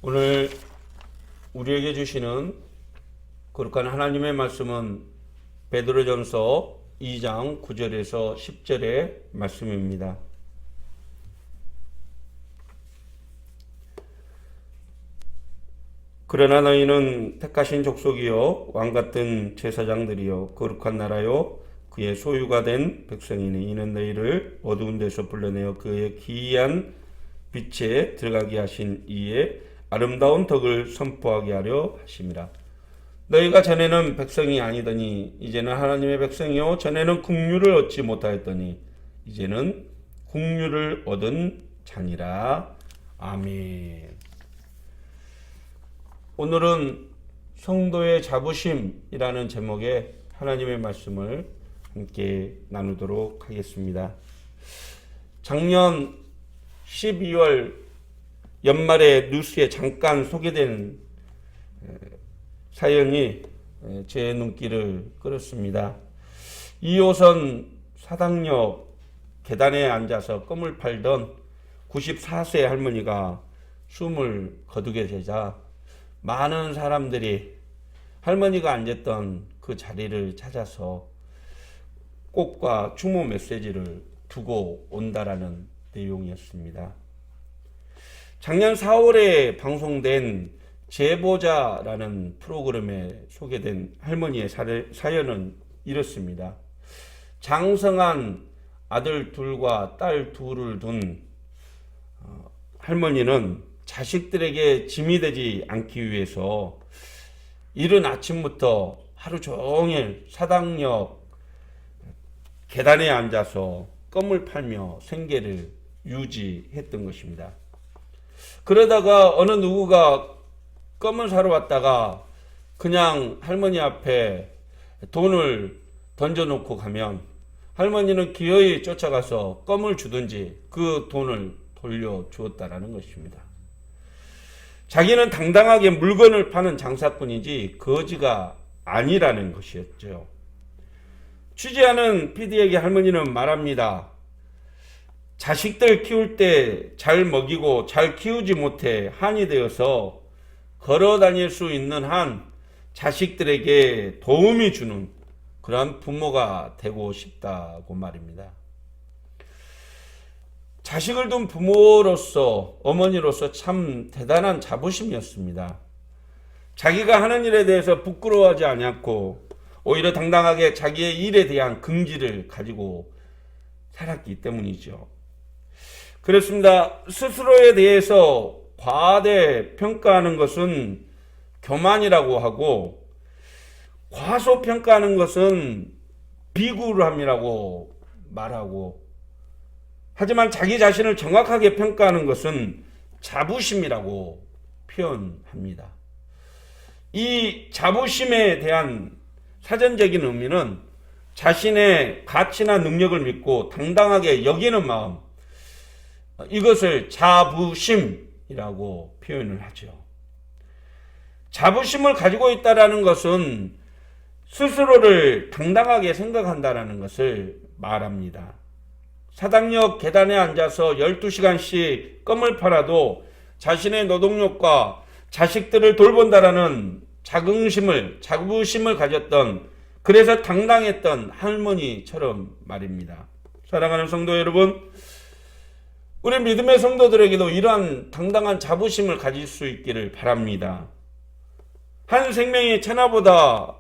오늘 우리에게 주시는 거룩한 하나님의 말씀은 베드로전서 2장 9절에서 10절의 말씀입니다. 그러나 너희는 택하신 족속이요 왕같은 제사장들이요 거룩한 나라요 그의 소유가 된 백성이니 이는 너희를 어두운 데서 불러내어 그의 기이한 빛에 들어가게 하신 이의 아름다운 덕을 선포하게 하려 하심이라. 너희가 전에는 백성이 아니더니 이제는 하나님의 백성이요 전에는 국류를 얻지 못하였더니 이제는 국류를 얻은 자니라. 아멘. 오늘은 성도의 자부심이라는 제목의 하나님의 말씀을 함께 나누도록 하겠습니다. 작년 12월 연말에 뉴스에 잠깐 소개된 사연이 제 눈길을 끌었습니다. 2호선 사당역 계단에 앉아서 껌을 팔던 94세 할머니가 숨을 거두게 되자 많은 사람들이 할머니가 앉았던 그 자리를 찾아서 꽃과 추모 메시지를 두고 온다라는 내용이었습니다. 작년 4월에 방송된 제보자라는 프로그램에 소개된 할머니의 사연은 이렇습니다. 장성한 아들 둘과 딸 둘을 둔 할머니는 자식들에게 짐이 되지 않기 위해서 이른 아침부터 하루 종일 사당역 계단에 앉아서 껌을 팔며 생계를 유지했던 것입니다. 그러다가 어느 누구가 껌을 사러 왔다가 그냥 할머니 앞에 돈을 던져놓고 가면 할머니는 기어이 쫓아가서 껌을 주든지 그 돈을 돌려주었다라는 것입니다. 자기는 당당하게 물건을 파는 장사꾼이지 거지가 아니라는 것이었죠. 취재하는 PD에게 할머니는 말합니다. 자식들 키울 때 잘 먹이고 잘 키우지 못해 한이 되어서 걸어 다닐 수 있는 한 자식들에게 도움이 주는 그런 부모가 되고 싶다고 말입니다. 자식을 둔 부모로서 어머니로서 참 대단한 자부심이었습니다. 자기가 하는 일에 대해서 부끄러워하지 않았고 오히려 당당하게 자기의 일에 대한 긍지를 가지고 살았기 때문이죠. 그렇습니다. 스스로에 대해서 과대평가하는 것은 교만이라고 하고 과소평가하는 것은 비굴함이라고 말하고 하지만 자기 자신을 정확하게 평가하는 것은 자부심이라고 표현합니다. 이 자부심에 대한 사전적인 의미는 자신의 가치나 능력을 믿고 당당하게 여기는 마음, 이것을 자부심이라고 표현을 하죠. 자부심을 가지고 있다는 것은 스스로를 당당하게 생각한다는 것을 말합니다. 사당역 계단에 앉아서 12시간씩 껌을 팔아도 자신의 노동력과 자식들을 돌본다라는 자부심을 가졌던, 그래서 당당했던 할머니처럼 말입니다. 사랑하는 성도 여러분, 우리 믿음의 성도들에게도 이러한 당당한 자부심을 가질 수 있기를 바랍니다. 한 생명이 천하보다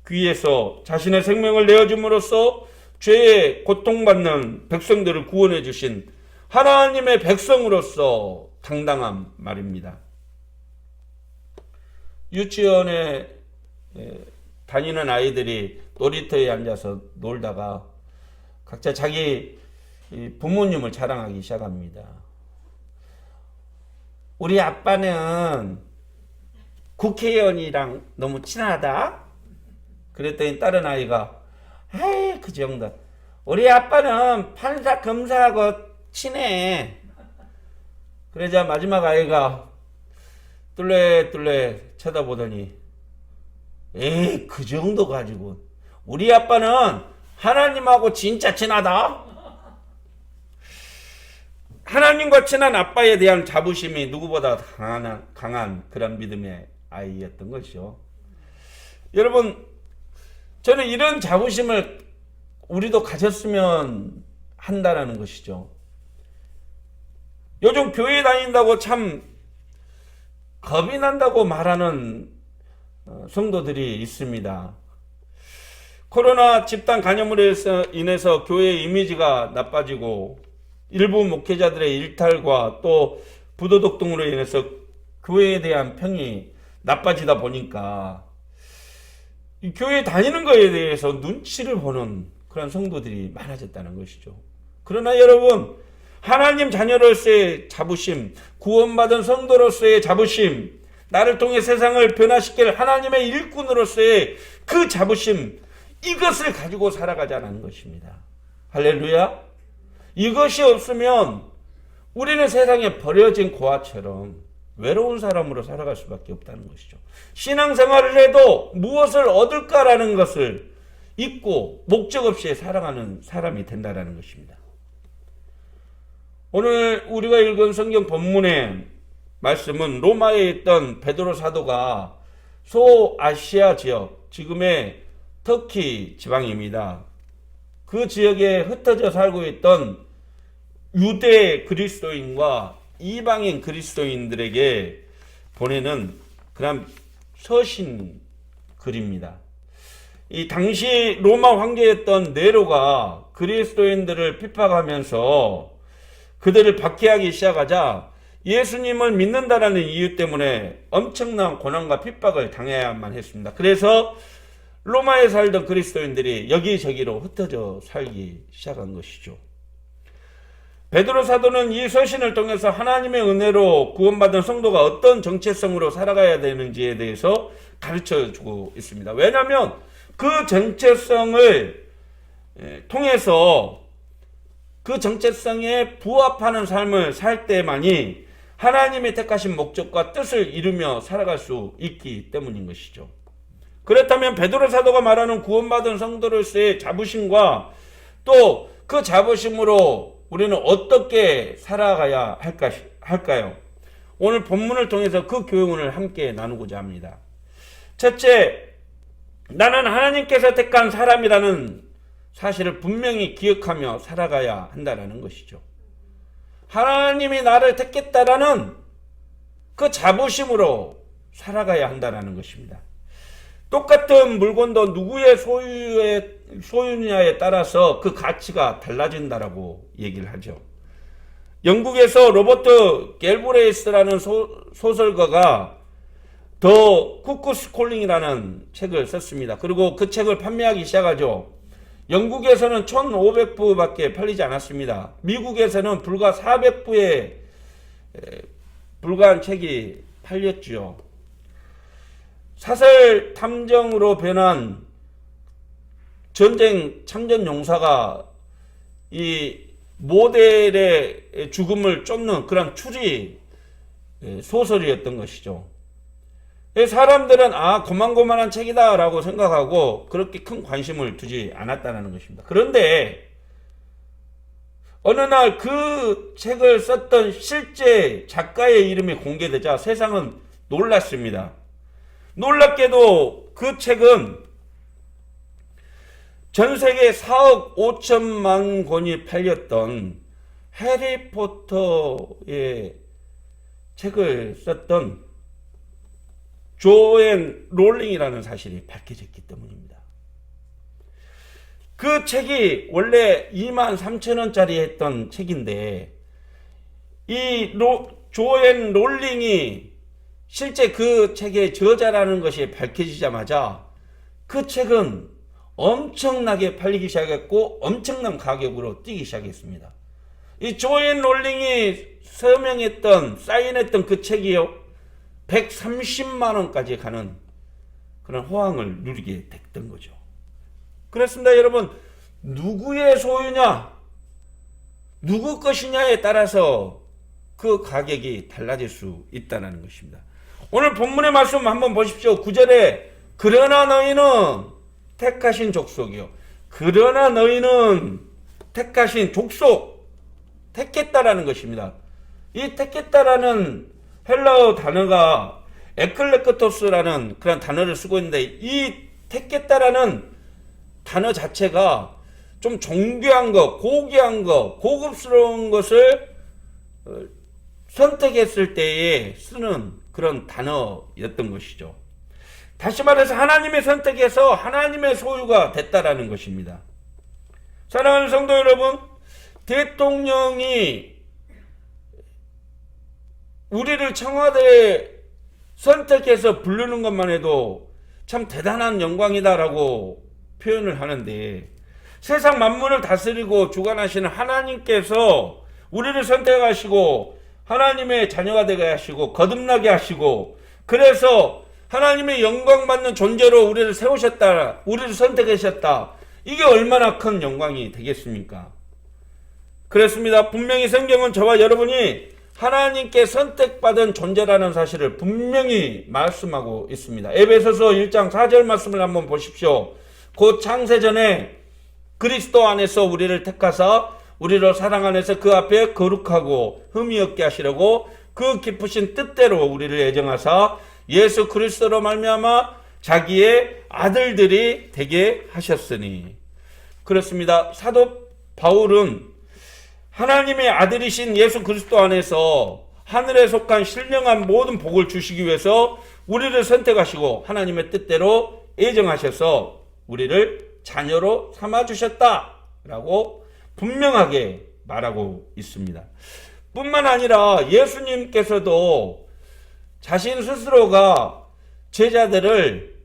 귀해서 자신의 생명을 내어줌으로써 죄에 고통받는 백성들을 구원해 주신 하나님의 백성으로서 당당한 말입니다. 유치원에 다니는 아이들이 놀이터에 앉아서 놀다가 각자 자기 부모님을 자랑하기 시작합니다. 우리 아빠는 국회의원이랑 너무 친하다. 그랬더니 다른 아이가 에이 그 정도. 우리 아빠는 판사 검사하고 친해. 그러자 마지막 아이가 뚫레뚫레 쳐다보더니 에이 그 정도 가지고 우리 아빠는 하나님하고 진짜 친하다. 하나님과 친한 아빠에 대한 자부심이 누구보다 강한 그런 믿음의 아이였던 것이죠. 여러분, 저는 이런 자부심을 우리도 가졌으면 한다는 것이죠. 요즘 교회 다닌다고 참 겁이 난다고 말하는 성도들이 있습니다. 코로나 집단 감염으로 인해서 교회의 이미지가 나빠지고 일부 목회자들의 일탈과 또 부도덕 등으로 인해서 교회에 대한 평이 나빠지다 보니까 이 교회 다니는 것에 대해서 눈치를 보는 그런 성도들이 많아졌다는 것이죠. 그러나 여러분, 하나님 자녀로서의 자부심, 구원받은 성도로서의 자부심, 나를 통해 세상을 변화시킬 하나님의 일꾼으로서의 그 자부심, 이것을 가지고 살아가자는 것입니다. 할렐루야. 이것이 없으면 우리는 세상에 버려진 고아처럼 외로운 사람으로 살아갈 수밖에 없다는 것이죠. 신앙생활을 해도 무엇을 얻을까라는 것을 잊고 목적 없이 살아가는 사람이 된다는 것입니다. 오늘 우리가 읽은 성경 본문의 말씀은 로마에 있던 베드로 사도가 소아시아 지역, 지금의 터키 지방입니다. 그 지역에 흩어져 살고 있던 유대 그리스도인과 이방인 그리스도인들에게 보내는 그런 서신 글입니다. 이 당시 로마 황제였던 네로가 그리스도인들을 핍박하면서 그들을 박해하기 시작하자 예수님을 믿는다라는 이유 때문에 엄청난 고난과 핍박을 당해야만 했습니다. 그래서 로마에 살던 그리스도인들이 여기저기로 흩어져 살기 시작한 것이죠. 베드로 사도는 이 서신을 통해서 하나님의 은혜로 구원받은 성도가 어떤 정체성으로 살아가야 되는지에 대해서 가르쳐주고 있습니다. 왜냐하면 그 정체성을 통해서 그 정체성에 부합하는 삶을 살 때만이 하나님의 택하신 목적과 뜻을 이루며 살아갈 수 있기 때문인 것이죠. 그렇다면 베드로 사도가 말하는 구원받은 성도로서의 자부심과 또 그 자부심으로 우리는 어떻게 살아가야 할까요? 오늘 본문을 통해서 그 교훈을 함께 나누고자 합니다. 첫째, 나는 하나님께서 택한 사람이라는 사실을 분명히 기억하며 살아가야 한다는 것이죠. 하나님이 나를 택했다라는 그 자부심으로 살아가야 한다는 것입니다. 똑같은 물건도 누구의 소유냐에 따라서 그 가치가 달라진다라고 얘기를 하죠. 영국에서 로버트 갤브레이스라는 소설가가 더 쿠쿠스 콜링이라는 책을 썼습니다. 그리고 그 책을 판매하기 시작하죠. 영국에서는 1500부밖에 팔리지 않았습니다. 미국에서는 불과 400부에 불과한 책이 팔렸죠. 사설 탐정으로 변한 전쟁 참전 용사가 이 모델의 죽음을 쫓는 그런 추리 소설이었던 것이죠. 사람들은 고만고만한 책이다 라고 생각하고 그렇게 큰 관심을 두지 않았다는 것입니다. 그런데 어느 날 그 책을 썼던 실제 작가의 이름이 공개되자 세상은 놀랐습니다. 놀랍게도 그 책은 전 세계 4억 5천만 권이 팔렸던 해리포터의 책을 썼던 조앤 롤링이라는 사실이 밝혀졌기 때문입니다. 그 책이 원래 23,000원짜리 했던 책인데 이 조앤 롤링이 실제 그 책의 저자라는 것이 밝혀지자마자 그 책은 엄청나게 팔리기 시작했고 엄청난 가격으로 뛰기 시작했습니다. 이 조앤 롤링이 서명했던 사인했던 그 책이요 130만 원까지 가는 그런 호황을 누리게 됐던 거죠. 그렇습니다. 여러분, 누구의 소유냐 누구 것이냐에 따라서 그 가격이 달라질 수 있다는 것입니다. 오늘 본문의 말씀 한번 보십시오. 9절에 그러나 너희는 택하신 족속이요. 그러나 너희는 택하신 족속, 택했다라는 것입니다. 이 택했다라는 헬라어 단어가 에클레크토스라는 그런 단어를 쓰고 있는데, 이 택했다라는 단어 자체가 좀 존귀한 것, 고귀한 것, 고급스러운 것을 선택했을 때에 쓰는 그런 단어였던 것이죠. 다시 말해서 하나님의 선택에서 하나님의 소유가 됐다라는 것입니다. 사랑하는 성도 여러분, 대통령이 우리를 청와대에 선택해서 부르는 것만 해도 참 대단한 영광이다라고 표현을 하는데, 세상 만물을 다스리고 주관하시는 하나님께서 우리를 선택하시고 하나님의 자녀가 되게 하시고 거듭나게 하시고, 그래서 하나님의 영광 받는 존재로 우리를 세우셨다, 우리를 선택하셨다. 이게 얼마나 큰 영광이 되겠습니까? 그렇습니다. 분명히 성경은 저와 여러분이 하나님께 선택받은 존재라는 사실을 분명히 말씀하고 있습니다. 에베소서 1장 4절 말씀을 한번 보십시오. 곧 창세전에 그리스도 안에서 우리를 택하사 우리를 사랑 안에서 그 앞에 거룩하고 흠이 없게 하시려고 그 깊으신 뜻대로 우리를 애정하사 예수 그리스도로 말미암아 자기의 아들들이 되게 하셨으니. 그렇습니다. 사도 바울은 하나님의 아들이신 예수 그리스도 안에서 하늘에 속한 신령한 모든 복을 주시기 위해서 우리를 선택하시고 하나님의 뜻대로 애정하셔서 우리를 자녀로 삼아주셨다라고 분명하게 말하고 있습니다. 뿐만 아니라 예수님께서도 자신 스스로가 제자들을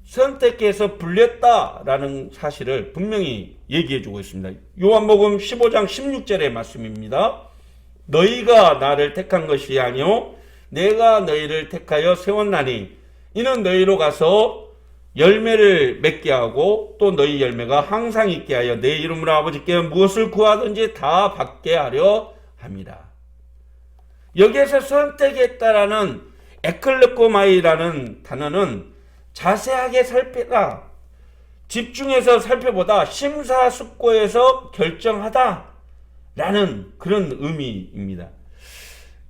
선택해서 불렸다라는 사실을 분명히 얘기해주고 있습니다. 요한복음 15장 16절의 말씀입니다. 너희가 나를 택한 것이 아니요 내가 너희를 택하여 세웠나니 이는 너희로 가서 열매를 맺게 하고 또 너희 열매가 항상 있게 하여 내 이름으로 아버지께 무엇을 구하든지 다 받게 하려 함이라. 여기에서 선택했다라는 에클레코마이라는 단어는 자세하게 살피다, 집중해서 살펴보다, 심사숙고해서 결정하다 라는 그런 의미입니다.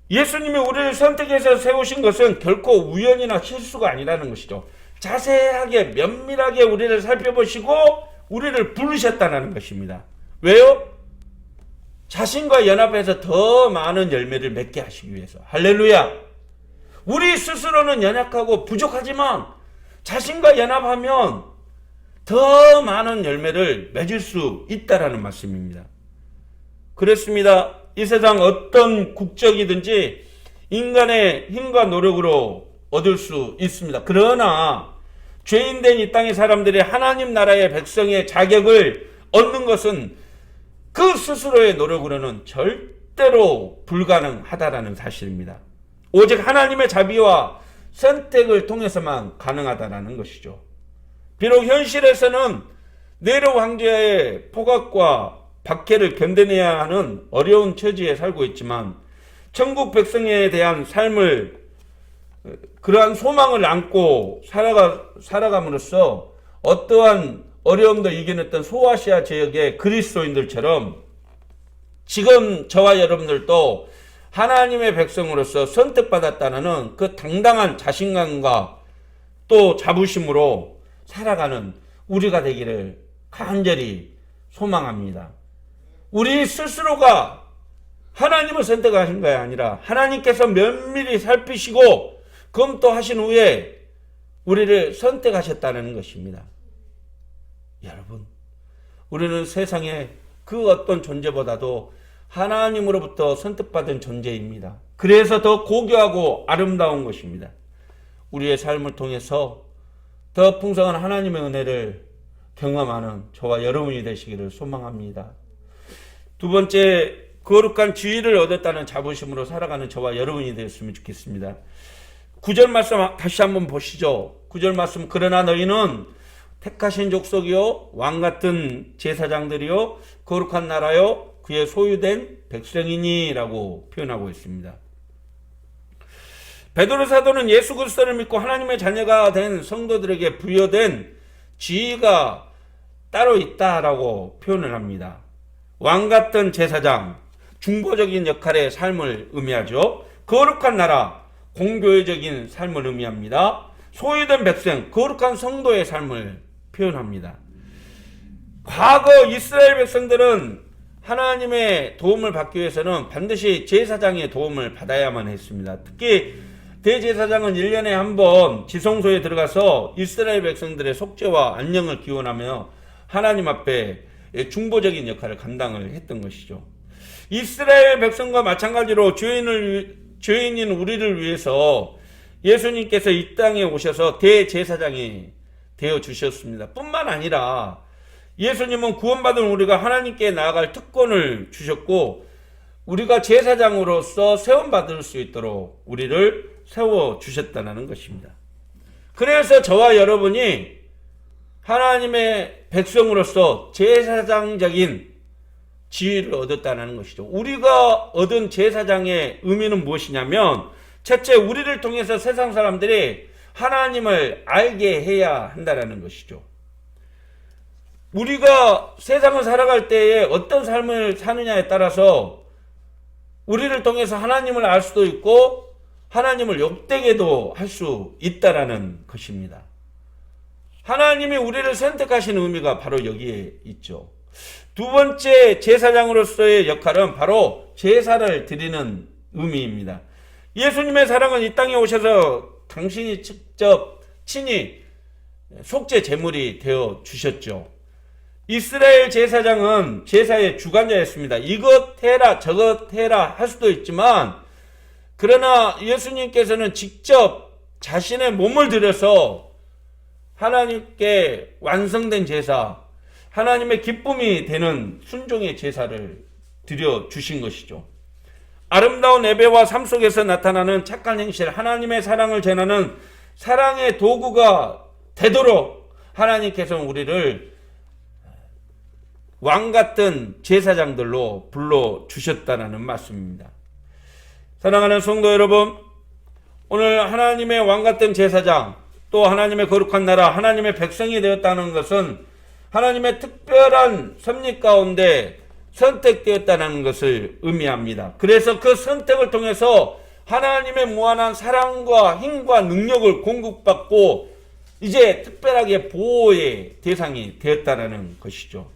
예수님이 우리를 선택해서 세우신 것은 결코 우연이나 실수가 아니라는 것이죠. 자세하게 면밀하게 우리를 살펴보시고 우리를 부르셨다는 것입니다. 왜요? 자신과 연합해서 더 많은 열매를 맺게 하시기 위해서. 할렐루야! 우리 스스로는 연약하고 부족하지만 자신과 연합하면 더 많은 열매를 맺을 수 있다라는 말씀입니다. 그렇습니다. 이 세상 어떤 국적이든지 인간의 힘과 노력으로 얻을 수 있습니다. 그러나 죄인된 이 땅의 사람들이 하나님 나라의 백성의 자격을 얻는 것은 그 스스로의 노력으로는 절대로 불가능하다라는 사실입니다. 오직 하나님의 자비와 선택을 통해서만 가능하다라는 것이죠. 비록 현실에서는 네로 황제의 포각과 박해를 견뎌내야 하는 어려운 처지에 살고 있지만 천국 백성에 대한 삶을, 그러한 소망을 안고 살아감으로써 어떠한 어려움도 이겨냈던 소아시아 지역의 그리스도인들처럼 지금 저와 여러분들도 하나님의 백성으로서 선택받았다는 그 당당한 자신감과 또 자부심으로 살아가는 우리가 되기를 간절히 소망합니다. 우리 스스로가 하나님을 선택하신 것이 아니라 하나님께서 면밀히 살피시고 검토하신 후에 우리를 선택하셨다는 것입니다. 여러분, 우리는 세상의 그 어떤 존재보다도 하나님으로부터 선택받은 존재입니다. 그래서 더 고귀하고 아름다운 것입니다. 우리의 삶을 통해서 더 풍성한 하나님의 은혜를 경험하는 저와 여러분이 되시기를 소망합니다. 두 번째, 거룩한 지위를 얻었다는 자부심으로 살아가는 저와 여러분이 되었으면 좋겠습니다. 9절 말씀 다시 한번 보시죠. 9절 말씀, 그러나 너희는 택하신 족속이요 왕같은 제사장들이요 거룩한 나라요 그의 소유된 백성이니 라고 표현하고 있습니다. 베드로 사도는 예수 그리스도를 믿고 하나님의 자녀가 된 성도들에게 부여된 지위가 따로 있다라고 표현을 합니다. 왕같은 제사장, 중보적인 역할의 삶을 의미하죠. 거룩한 나라, 공교회적인 삶을 의미합니다. 소유된 백성, 거룩한 성도의 삶을 표현합니다. 과거 이스라엘 백성들은 하나님의 도움을 받기 위해서는 반드시 제사장의 도움을 받아야만 했습니다. 특히 대제사장은 1년에 한 번 지성소에 들어가서 이스라엘 백성들의 속죄와 안녕을 기원하며 하나님 앞에 중보적인 역할을 감당을 했던 것이죠. 이스라엘 백성과 마찬가지로 죄인인 우리를 위해서 예수님께서 이 땅에 오셔서 대제사장이 되어 주셨습니다. 뿐만 아니라 예수님은 구원받은 우리가 하나님께 나아갈 특권을 주셨고 우리가 제사장으로서 세움받을 수 있도록 우리를 세워주셨다는 것입니다. 그래서 저와 여러분이 하나님의 백성으로서 제사장적인 지위를 얻었다는 것이죠. 우리가 얻은 제사장의 의미는 무엇이냐면 첫째, 우리를 통해서 세상 사람들이 하나님을 알게 해야 한다는 것이죠. 우리가 세상을 살아갈 때에 어떤 삶을 사느냐에 따라서 우리를 통해서 하나님을 알 수도 있고 하나님을 욕되게도 할 수 있다라는 것입니다. 하나님이 우리를 선택하신 의미가 바로 여기에 있죠. 두 번째 제사장으로서의 역할은 바로 제사를 드리는 의미입니다. 예수님의 사랑은 이 땅에 오셔서 당신이 직접 친히 속죄 제물이 되어 주셨죠. 이스라엘 제사장은 제사의 주관자였습니다. 이것 해라 저것 해라 할 수도 있지만 그러나 예수님께서는 직접 자신의 몸을 들여서 하나님께 완성된 제사, 하나님의 기쁨이 되는 순종의 제사를 드려주신 것이죠. 아름다운 예배와 삶 속에서 나타나는 착한 행실, 하나님의 사랑을 전하는 사랑의 도구가 되도록 하나님께서는 우리를 왕같은 제사장들로 불러주셨다는 말씀입니다. 사랑하는 성도 여러분, 오늘 하나님의 왕같은 제사장, 또 하나님의 거룩한 나라, 하나님의 백성이 되었다는 것은 하나님의 특별한 섭리 가운데 선택되었다는 것을 의미합니다. 그래서 그 선택을 통해서 하나님의 무한한 사랑과 힘과 능력을 공급받고 이제 특별하게 보호의 대상이 되었다는 것이죠.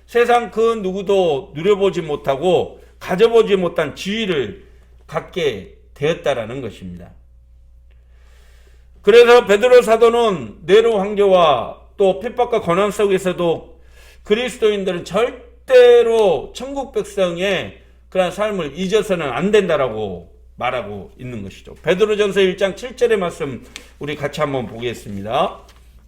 세상 그 누구도 누려보지 못하고 가져보지 못한 지위를 갖게 되었다라는 것입니다. 그래서 베드로 사도는 네로 황제와 또 핍박과 고난 속에서도 그리스도인들은 절대로 천국 백성의 그런 삶을 잊어서는 안 된다라고 말하고 있는 것이죠. 베드로전서 1장 7절의 말씀 우리 같이 한번 보겠습니다.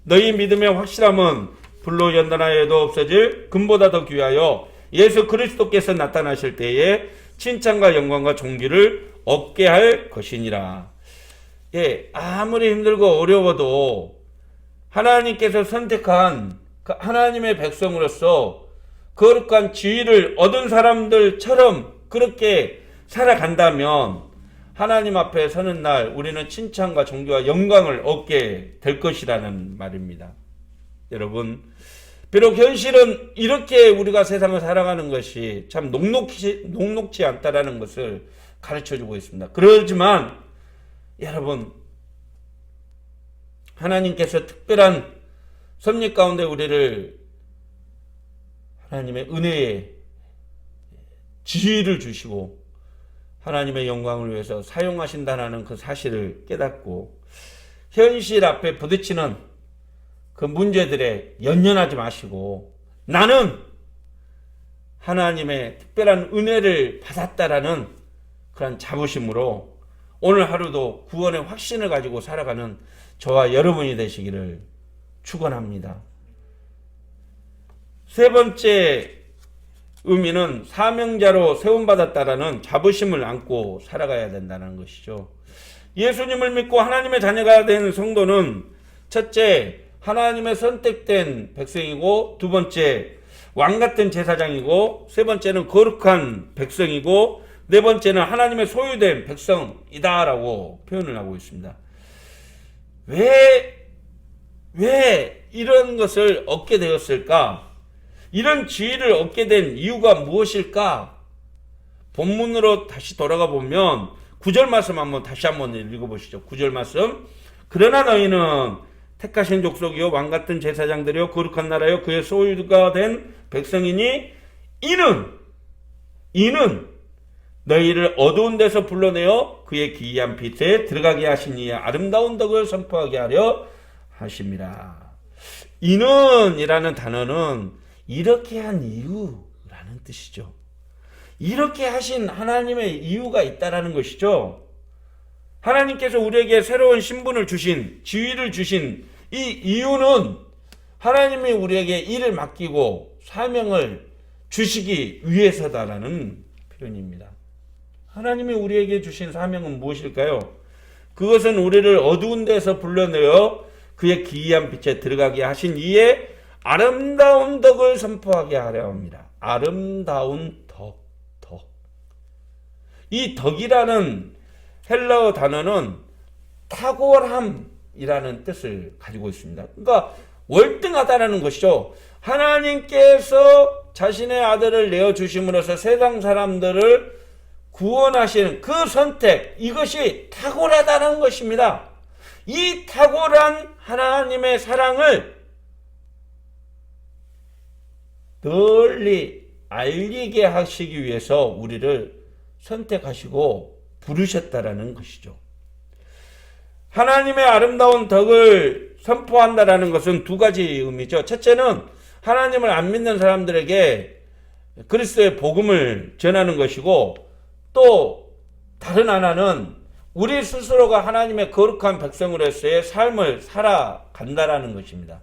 너희 믿음의 확실함은 불로 연단하여도 없어질 금보다 더 귀하여 예수 그리스도께서 나타나실 때에 칭찬과 영광과 존귀를 얻게 할 것이니라. 예, 아무리 힘들고 어려워도 하나님께서 선택한 하나님의 백성으로서 거룩한 지위를 얻은 사람들처럼 그렇게 살아간다면 하나님 앞에 서는 날 우리는 칭찬과 존귀와 영광을 얻게 될 것이라는 말입니다. 여러분, 비록 현실은 이렇게 우리가 세상을 살아가는 것이 참 녹록지 않다라는 것을 가르쳐주고 있습니다. 그렇지만 여러분, 하나님께서 특별한 섭리 가운데 우리를 하나님의 은혜의 지위를 주시고 하나님의 영광을 위해서 사용하신다는 그 사실을 깨닫고 현실 앞에 부딪히는 그 문제들에 연연하지 마시고 나는 하나님의 특별한 은혜를 받았다라는 그런 자부심으로 오늘 하루도 구원의 확신을 가지고 살아가는 저와 여러분이 되시기를 축원합니다. 세 번째 의미는 사명자로 세움받았다라는 자부심을 안고 살아가야 된다는 것이죠. 예수님을 믿고 하나님의 자녀가 된 성도는 첫째, 하나님의 선택된 백성이고, 두 번째, 왕같은 제사장이고, 세 번째는 거룩한 백성이고, 네 번째는 하나님의 소유된 백성이다라고 표현을 하고 있습니다. 왜 이런 것을 얻게 되었을까? 이런 지위를 얻게 된 이유가 무엇일까? 본문으로 다시 돌아가 보면 9절 말씀 다시 한번 읽어보시죠. 9절 말씀. 그러나 너희는 택하신 족속이요 왕같은 제사장들이요 거룩한 나라요 그의 소유가 된 백성이니 이는 너희를 어두운 데서 불러내어 그의 기이한 빛에 들어가게 하신 이의 아름다운 덕을 선포하게 하려 하심이라. 이는이라는 단어는 이렇게 한 이유라는 뜻이죠. 이렇게 하신 하나님의 이유가 있다라는 것이죠. 하나님께서 우리에게 새로운 신분을 주신, 지위를 주신 이 이유는 하나님이 우리에게 일을 맡기고 사명을 주시기 위해서다라는 표현입니다. 하나님이 우리에게 주신 사명은 무엇일까요? 그것은 우리를 어두운 데서 불러내어 그의 기이한 빛에 들어가게 하신 이의 아름다운 덕을 선포하게 하려 합니다. 아름다운 덕. 이 덕이라는 헬라어 단어는 탁월함이라는 뜻을 가지고 있습니다. 그러니까 월등하다라는 것이죠. 하나님께서 자신의 아들을 내어주심으로써 세상 사람들을 구원하시는 그 선택, 이것이 탁월하다는 것입니다. 이 탁월한 하나님의 사랑을 널리 알리게 하시기 위해서 우리를 선택하시고 부르셨다라는 것이죠. 하나님의 아름다운 덕을 선포한다라는 것은 두 가지 의미죠. 첫째는 하나님을 안 믿는 사람들에게 그리스도의 복음을 전하는 것이고, 또 다른 하나는 우리 스스로가 하나님의 거룩한 백성으로서의 삶을 살아간다라는 것입니다.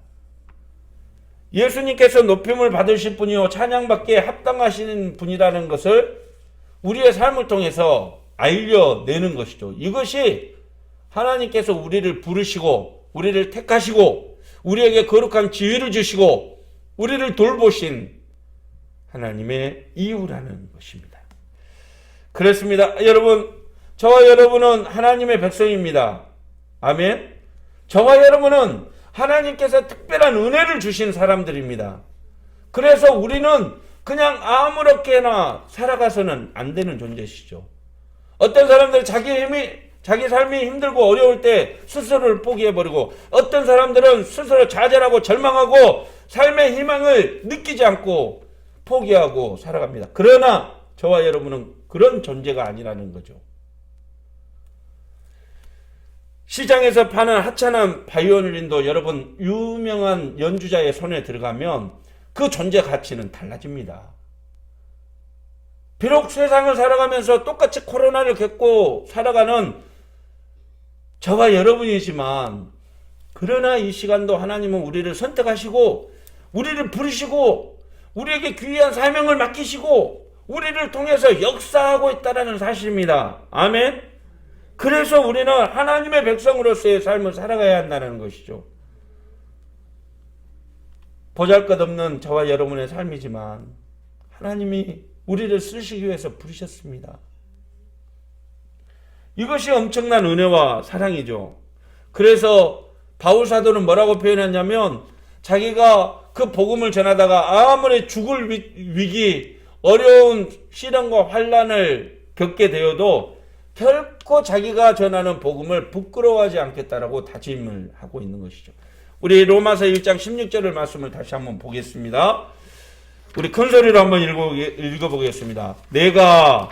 예수님께서 높임을 받으실 분이요 찬양받기에 합당하신 분이라는 것을 우리의 삶을 통해서 알려내는 것이죠. 이것이 하나님께서 우리를 부르시고 우리를 택하시고 우리에게 거룩한 지위를 주시고 우리를 돌보신 하나님의 이유라는 것입니다. 그렇습니다. 여러분, 저와 여러분은 하나님의 백성입니다. 아멘. 저와 여러분은 하나님께서 특별한 은혜를 주신 사람들입니다. 그래서 우리는 그냥 아무렇게나 살아가서는 안 되는 존재시죠. 어떤 사람들은 자기 삶이 힘들고 어려울 때 스스로를 포기해버리고, 어떤 사람들은 스스로 좌절하고 절망하고 삶의 희망을 느끼지 않고 포기하고 살아갑니다. 그러나 저와 여러분은 그런 존재가 아니라는 거죠. 시장에서 파는 하찮은 바이올린도 여러분 유명한 연주자의 손에 들어가면 그 존재 가치는 달라집니다. 비록 세상을 살아가면서 똑같이 코로나를 겪고 살아가는 저와 여러분이지만, 그러나 이 시간도 하나님은 우리를 선택하시고 우리를 부르시고 우리에게 귀한 사명을 맡기시고 우리를 통해서 역사하고 있다는 사실입니다. 아멘. 그래서 우리는 하나님의 백성으로서의 삶을 살아가야 한다는 것이죠. 보잘것없는 저와 여러분의 삶이지만 하나님이 우리를 쓰시기 위해서 부르셨습니다. 이것이 엄청난 은혜와 사랑이죠. 그래서 바울 사도는 뭐라고 표현했냐면, 자기가 그 복음을 전하다가 아무리 죽을 위기, 어려운 시련과 환난을 겪게 되어도 결코 자기가 전하는 복음을 부끄러워하지 않겠다라고 다짐을 하고 있는 것이죠. 우리 로마서 1장 16절의 말씀을 다시 한번 보겠습니다. 우리 큰 소리로 한번 읽어보겠습니다. 내가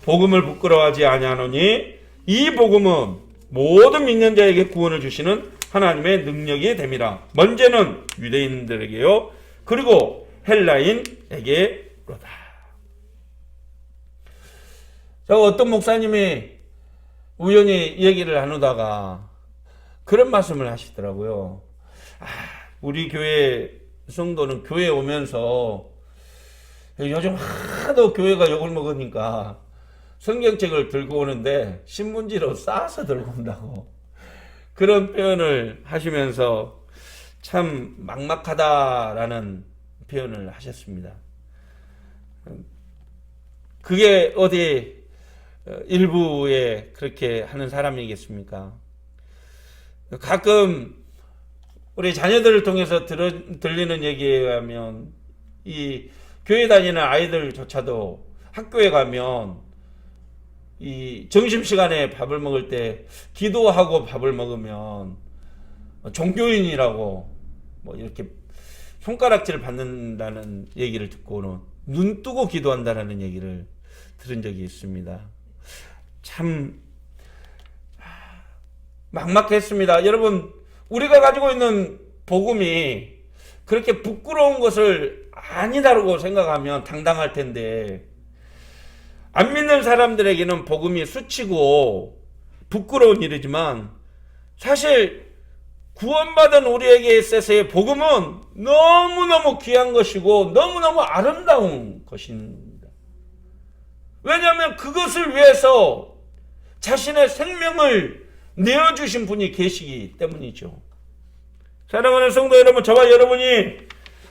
복음을 부끄러워하지 아니하노니 이 복음은 모든 믿는 자에게 구원을 주시는 하나님의 능력이 됨이라. 먼저는 유대인들에게요, 그리고 헬라인에게로다. 저 어떤 목사님이 우연히 얘기를 나누다가 그런 말씀을 하시더라고요. 우리 교회 성도는 교회에 오면서 요즘 하도 교회가 욕을 먹으니까 성경책을 들고 오는데 신문지로 싸서 들고 온다고, 그런 표현을 하시면서 참 막막하다라는 표현을 하셨습니다. 그게 어디 일부에 그렇게 하는 사람이겠습니까? 가끔 우리 자녀들을 통해서 들리는 얘기에 의하면 이 교회 다니는 아이들조차도 학교에 가면 이 점심시간에 밥을 먹을 때 기도하고 밥을 먹으면 종교인이라고 뭐 이렇게 손가락질 받는다는 얘기를 듣고는 눈 뜨고 기도한다라는 얘기를 들은 적이 있습니다. 참 막막했습니다. 여러분, 우리가 가지고 있는 복음이 그렇게 부끄러운 것을 아니다라고 생각하면 당당할 텐데, 안 믿는 사람들에게는 복음이 수치고 부끄러운 일이지만 사실 구원받은 우리에게 있어서의 복음은 너무너무 귀한 것이고 너무너무 아름다운 것입니다. 왜냐하면 그것을 위해서 자신의 생명을 내어주신 분이 계시기 때문이죠. 사랑하는 성도 여러분, 저와 여러분이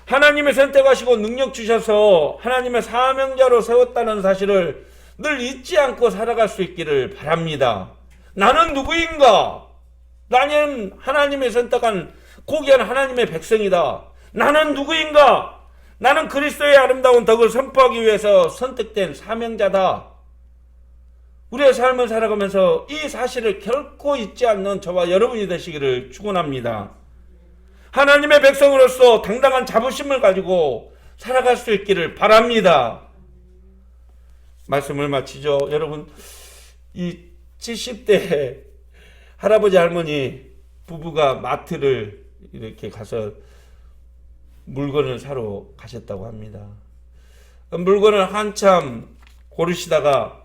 하나님의 선택하시고 능력 주셔서 하나님의 사명자로 세웠다는 사실을 늘 잊지 않고 살아갈 수 있기를 바랍니다. 나는 누구인가? 나는 하나님의 선택한 고귀한 하나님의 백성이다. 나는 누구인가? 나는 그리스도의 아름다운 덕을 선포하기 위해서 선택된 사명자다. 우리의 삶을 살아가면서 이 사실을 결코 잊지 않는 저와 여러분이 되시기를 축원합니다. 하나님의 백성으로서 당당한 자부심을 가지고 살아갈 수 있기를 바랍니다. 말씀을 마치죠. 여러분, 이 70대 할아버지 할머니 부부가 마트를 이렇게 가서 물건을 사러 가셨다고 합니다. 물건을 한참 고르시다가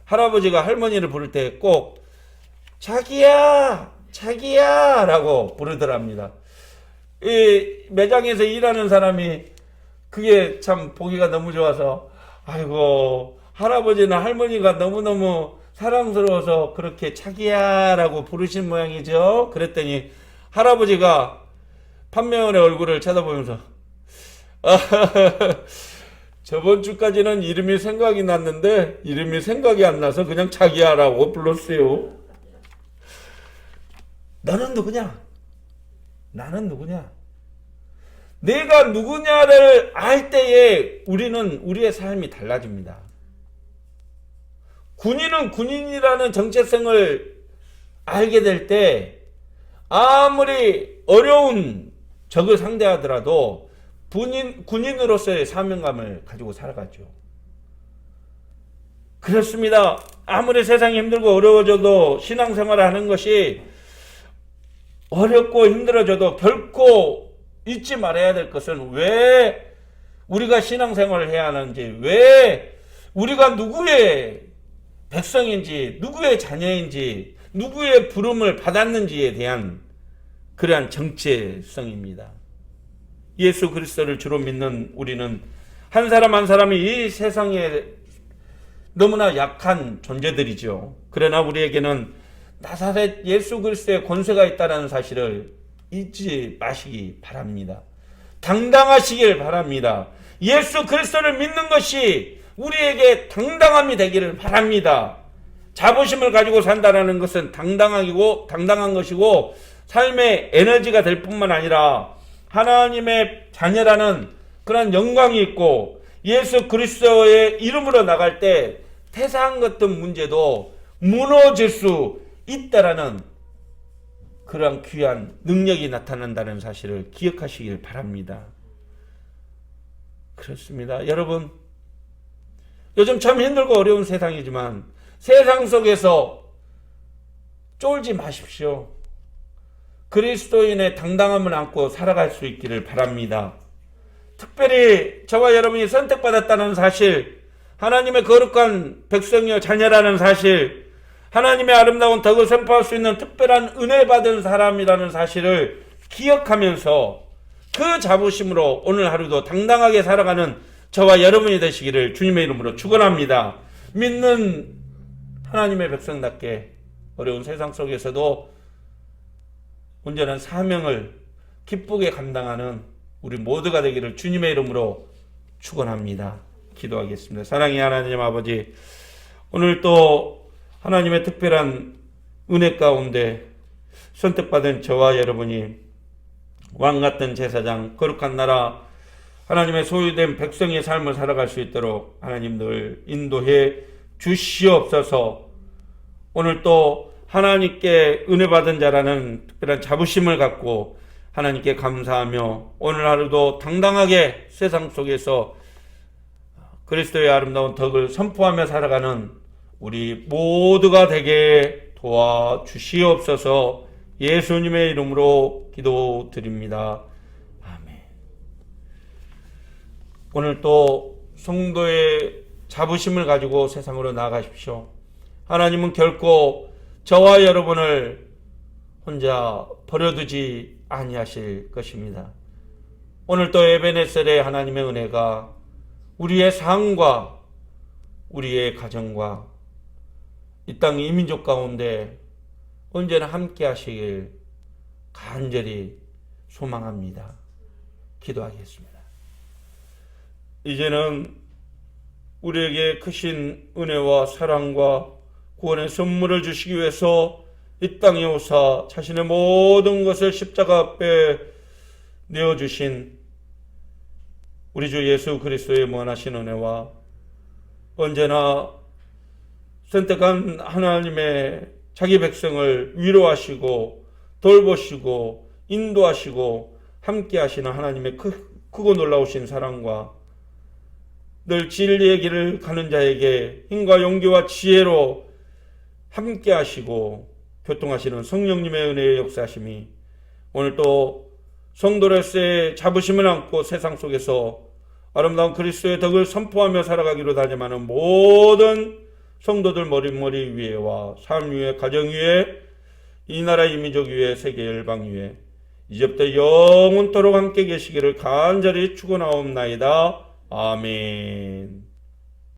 할아버지가 할머니를 부를 때 꼭 자기야 자기야 라고 부르더랍니다. 이 매장에서 일하는 사람이 그게 참 보기가 너무 좋아서, 아이고 할아버지나 할머니가 너무너무 사랑스러워서 그렇게 자기야 라고 부르신 모양이죠. 그랬더니 할아버지가 판매원의 얼굴을 쳐다보면서 저번 주까지는 이름이 생각이 났는데 이름이 생각이 안 나서 그냥 자기야 라고 불렀어요. 너는 누구냐? 나는 누구냐? 내가 누구냐를 알 때에 우리는 우리의 삶이 달라집니다. 군인은 군인이라는 정체성을 알게 될 때 아무리 어려운 적을 상대하더라도 군인으로서의 사명감을 가지고 살아가죠. 그렇습니다. 아무리 세상이 힘들고 어려워져도 신앙생활을 하는 것이 어렵고 힘들어져도 결코 잊지 말아야 될 것은 왜 우리가 신앙생활을 해야 하는지, 왜 우리가 누구의 백성인지, 누구의 자녀인지, 누구의 부름을 받았는지에 대한 그러한 정체성입니다. 예수 그리스도를 주로 믿는 우리는 한 사람 한 사람이 이 세상에 너무나 약한 존재들이죠. 그러나 우리에게는 나사렛 예수 그리스도의 권세가 있다는 사실을 잊지 마시기 바랍니다. 당당하시길 바랍니다. 예수 그리스도를 믿는 것이 우리에게 당당함이 되기를 바랍니다. 자부심을 가지고 산다는 것은 당당한 것이고 삶의 에너지가 될 뿐만 아니라 하나님의 자녀라는 그런 영광이 있고 예수 그리스도의 이름으로 나갈 때 태산 같은 문제도 무너질 수 있다라는 그런 귀한 능력이 나타난다는 사실을 기억하시길 바랍니다. 그렇습니다. 여러분, 요즘 참 힘들고 어려운 세상이지만 세상 속에서 쫄지 마십시오. 그리스도인의 당당함을 안고 살아갈 수 있기를 바랍니다. 특별히 저와 여러분이 선택받았다는 사실, 하나님의 거룩한 백성이요 자녀라는 사실, 하나님의 아름다운 덕을 선포할 수 있는 특별한 은혜 받은 사람이라는 사실을 기억하면서 그 자부심으로 오늘 하루도 당당하게 살아가는 저와 여러분이 되시기를 주님의 이름으로 축원합니다. 믿는 하나님의 백성답게 어려운 세상 속에서도 온전한 사명을 기쁘게 감당하는 우리 모두가 되기를 주님의 이름으로 축원합니다. 기도하겠습니다. 사랑의 하나님 아버지, 오늘 또 하나님의 특별한 은혜 가운데 선택받은 저와 여러분이 왕같은 제사장, 거룩한 나라, 하나님의 소유된 백성의 삶을 살아갈 수 있도록 하나님 늘 인도해 주시옵소서. 오늘 또 하나님께 은혜 받은 자라는 특별한 자부심을 갖고 하나님께 감사하며 오늘 하루도 당당하게 세상 속에서 그리스도의 아름다운 덕을 선포하며 살아가는 우리 모두가 되게 도와주시옵소서. 예수님의 이름으로 기도드립니다. 아멘. 오늘 또 성도의 자부심을 가지고 세상으로 나아가십시오. 하나님은 결코 저와 여러분을 혼자 버려두지 아니하실 것입니다. 오늘 또 에베네셀의 하나님의 은혜가 우리의 삶과 우리의 가정과 이 땅 이민족 가운데 언제나 함께 하시길 간절히 소망합니다. 기도하겠습니다. 이제는 우리에게 크신 은혜와 사랑과 구원의 선물을 주시기 위해서 이 땅에 오사 자신의 모든 것을 십자가 앞에 내어주신 우리 주 예수 그리스도의 무한하신 은혜와 언제나 선택한 하나님의 자기 백성을 위로하시고 돌보시고 인도하시고 함께 하시는 하나님의 크고 놀라우신 사랑과 늘 진리의 길을 가는 자에게 힘과 용기와 지혜로 함께 하시고 교통하시는 성령님의 은혜의 역사하심이 오늘 또 성도로서의 자부심을 안고 세상 속에서 아름다운 그리스도의 덕을 선포하며 살아가기로 다짐하는 모든 성도들 머리 위에와 삶 위에 가정 위에 이 나라 이민족 위에 세계 열방 위에 이제부터 영원토록 함께 계시기를 간절히 축원하옵나이다. 아멘.